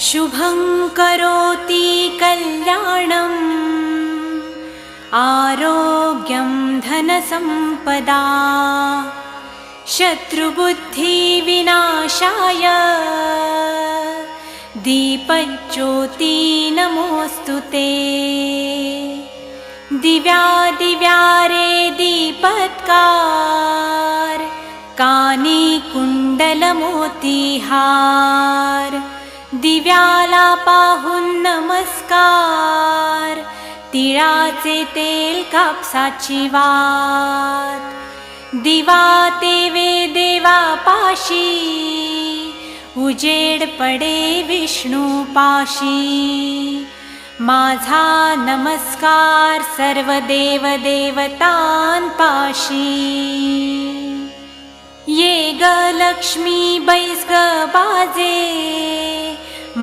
शुभं करोति कल्याणम् आरोग्यं धनसम्पदा शत्रुबुद्धिविनाशाय दीपज्योति नमोऽस्तुते। दिव्यादिव्यारे दीपत्कार कानी कुंडलमोतीहार दिव्याला पाहून नमस्कार तिळाचे तेल कापसाची वात दिवा तेवे देवापाशी उजेड पडे विष्णूपाशी माझा नमस्कार सर्व देव देवतांपाशी। ये ग लक्ष्मी बैस ग बाजे